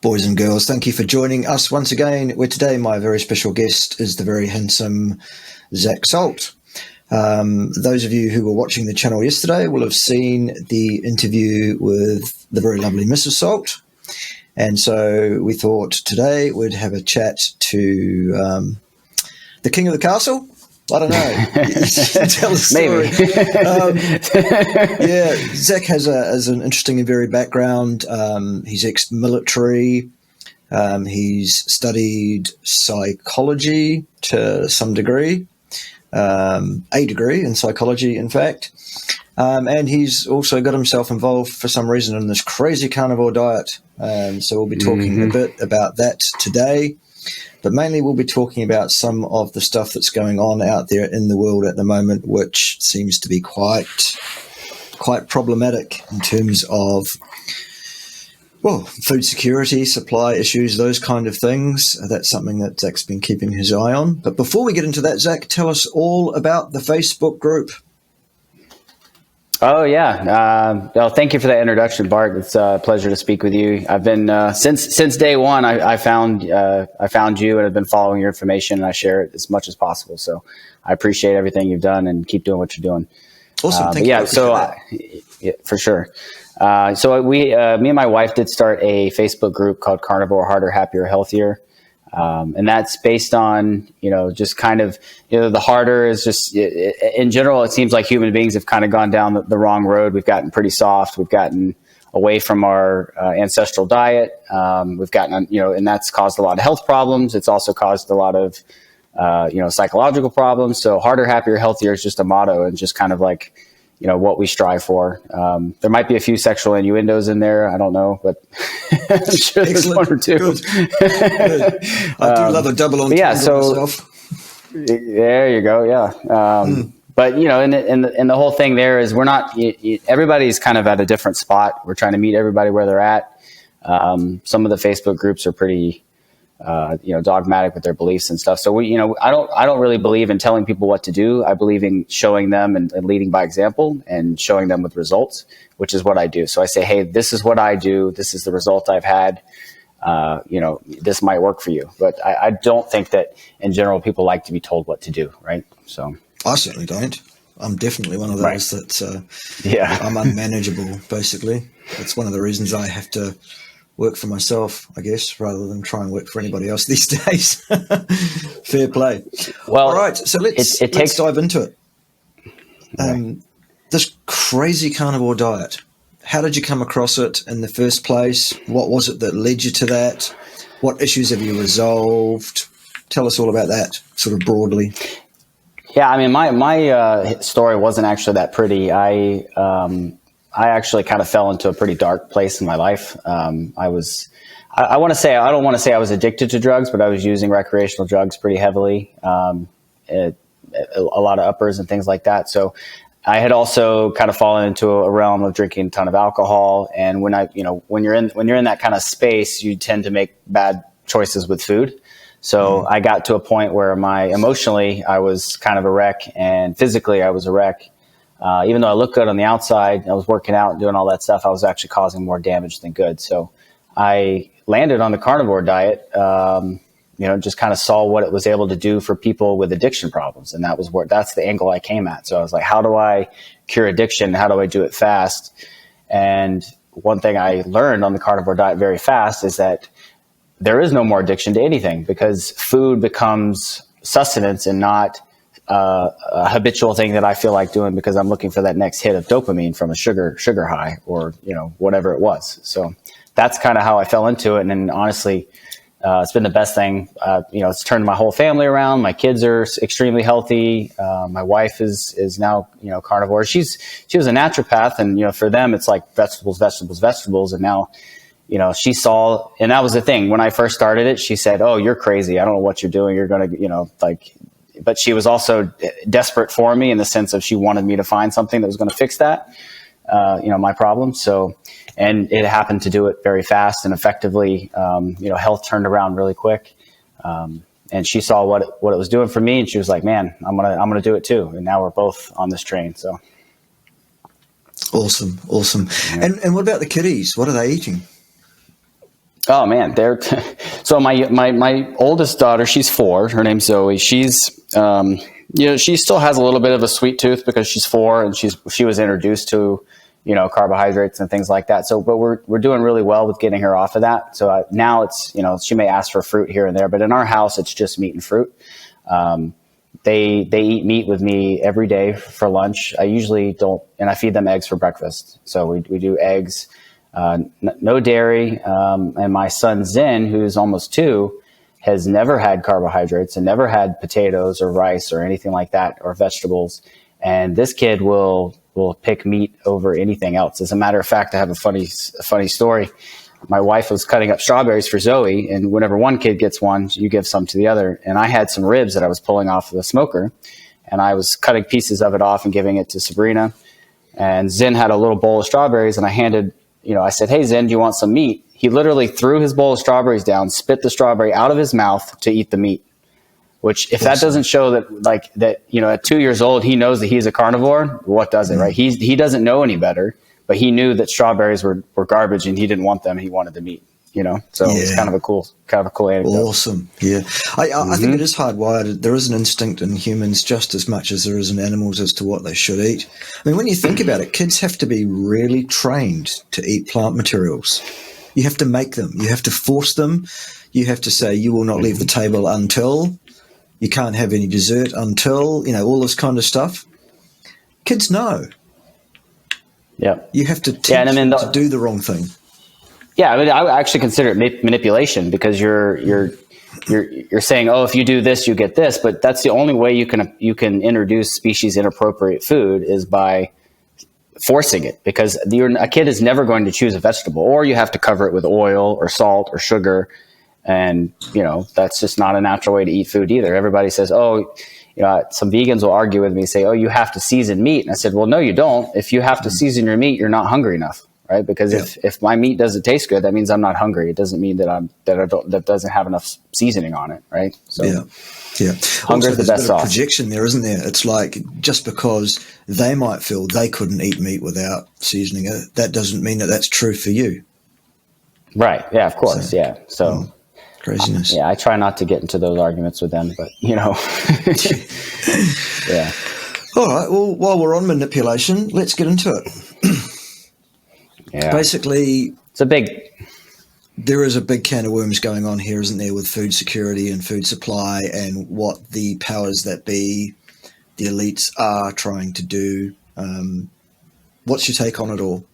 Boys and girls, thank you for joining us once again, where today my very special guest is the very handsome Zacs Story. Those of you who were watching the channel yesterday will have seen the interview with the very lovely Mrs. Solt. And so we thought today we'd have a chat to the king of the castle. I don't know. Tell a story. Yeah, Zac has an interesting and varied background. He's ex-military. He's studied psychology to some degree, a degree in psychology, in fact. And he's also got himself involved for some reason in this crazy carnivore diet. So we'll be talking a bit about that today. But mainly we'll be talking about some of the stuff that's going on out there in the world at the moment, which seems to be quite problematic in terms of, well, food security, supply issues, those kind of things. That's something that Zac's been keeping his eye on. But before we get into that, Zac, tell us all about the Facebook group. Oh yeah. Well, thank you for that introduction, Bart. It's a pleasure to speak with you. I've been since day one. I found you and have been following your information, and I share it as much as possible. So I appreciate everything you've done, and keep doing what you're doing. Awesome. Thank you. Yeah. So yeah, for sure. So me and my wife did start a Facebook group called Carnivore, Harder, Happier, Healthier. And that's based on, just kind of, the harder is just, in general, it seems like human beings have kind of gone down the wrong road. We've gotten pretty soft. We've gotten away from our ancestral diet. We've gotten, and that's caused a lot of health problems. It's also caused a lot of, psychological problems. So harder, happier, healthier is just a motto, and just kind of like, what we strive for. There might be a few sexual innuendos in there. I don't know, but I'm sure there's one or two. Good. I do love a double entendre myself. There you go. Yeah. But and the whole thing there is we're not. Everybody's kind of at a different spot. We're trying to meet everybody where they're at. Some of the Facebook groups are pretty, dogmatic with their beliefs and stuff. So I don't really believe in telling people what to do. I believe in showing them and leading by example and showing them with results, which is what I do. So I say, hey, this is what I do. This is the result I've had. This might work for you. But I don't think that in general people like to be told what to do, right? So I certainly don't. I'm definitely one of those that I'm unmanageable, basically. That's one of the reasons I have to work for myself, I guess, rather than try and work for anybody else these days. Fair play. Well, all right, so let's dive into it. This crazy carnivore diet, how did you come across it in the first place? What was it that led you to that? What issues have you resolved? Tell us all about that, sort of broadly. Yeah, I mean, my story wasn't actually that pretty. I actually kind of fell into a pretty dark place in my life. I don't want to say I was addicted to drugs, but I was using recreational drugs pretty heavily, a lot of uppers and things like that. So I had also kind of fallen into a realm of drinking a ton of alcohol. And when you're in that kind of space, you tend to make bad choices with food. So I got to a point where emotionally I was kind of a wreck, and physically I was a wreck. Even though I looked good on the outside, I was working out and doing all that stuff, I was actually causing more damage than good. So I landed on the carnivore diet, just kind of saw what it was able to do for people with addiction problems. And that's the angle I came at. So I was like, how do I cure addiction? How do I do it fast? And one thing I learned on the carnivore diet very fast is that there is no more addiction to anything, because food becomes sustenance and not a habitual thing that I feel like doing because I'm looking for that next hit of dopamine from a sugar high, or, whatever it was. So that's kind of how I fell into it. And then honestly, it's been the best thing. It's turned my whole family around. My kids are extremely healthy. My wife is now, carnivore. She was a naturopath, and, for them, it's like vegetables. And now, she saw, and that was the thing. When I first started it, she said, "Oh, you're crazy. I don't know what you're doing. You're going to, but she was also desperate for me in the sense of she wanted me to find something that was going to fix that, my problem. So, and it happened to do it very fast and effectively. Health turned around really quick. And she saw what it was doing for me, and she was like, "Man, I'm gonna do it too." And now we're both on this train. So awesome. Yeah. And what about the kiddies? What are they eating? Oh man, so my oldest daughter, she's 4. Her name's Zoe. She's she still has a little bit of a sweet tooth because she's 4 and she was introduced to carbohydrates and things like that. So, but we're doing really well with getting her off of that. So now it's she may ask for fruit here and there, but in our house it's just meat and fruit. They eat meat with me every day for lunch. I usually don't, and I feed them eggs for breakfast. So we do eggs. No dairy, and my son Zen, who's almost 2, has never had carbohydrates and never had potatoes or rice or anything like that, or vegetables. And this kid will pick meat over anything else. As a matter of fact, I have a funny story. My wife was cutting up strawberries for Zoe, and whenever one kid gets one, you give some to the other. And I had some ribs that I was pulling off of the smoker, and I was cutting pieces of it off and giving it to Sabrina. And Zen had a little bowl of strawberries, and I said, "Hey, Zen, do you want some meat?" He literally threw his bowl of strawberries down, spit the strawberry out of his mouth to eat the meat. Which, if that doesn't show that at 2 years old, he knows that he's a carnivore, what does it, right? He doesn't know any better, but he knew that strawberries were garbage and he didn't want them. He wanted the meat, So it's kind of a cool anecdote. Awesome. Yeah. I think it is hardwired. There is an instinct in humans just as much as there is in animals as to what they should eat. I mean, when you think about it, kids have to be really trained to eat plant materials. You have to make them. You have to force them. You have to say, you will not leave the table until, you can't have any dessert until, all this kind of stuff. Kids know. Yeah. You have to teach them to do the wrong thing. Yeah, I mean, I would actually consider it manipulation, because you're saying, oh, if you do this, you get this, but that's the only way you can introduce species inappropriate food is by forcing it, because a kid is never going to choose a vegetable, or you have to cover it with oil or salt or sugar, and that's just not a natural way to eat food either. Everybody says, oh, some vegans will argue with me, say, oh, you have to season meat, and I said, well, no, you don't. If you have to season your meat, you're not hungry enough. Right? Because if my meat doesn't taste good, that means I'm not hungry. It doesn't mean that doesn't have enough seasoning on it, right? So Hunger is the best sauce. Projection there, isn't there? It's like, just because they might feel they couldn't eat meat without seasoning it, that doesn't mean that that's true for you. Right? Yeah, of course. So craziness. I try not to get into those arguments with them, but Yeah. All right. Well, while we're on manipulation, let's get into it. Yeah. Basically, there is a big can of worms going on here, isn't there, with food security and food supply and what the powers that be, the elites, are trying to do. What's your take on it all?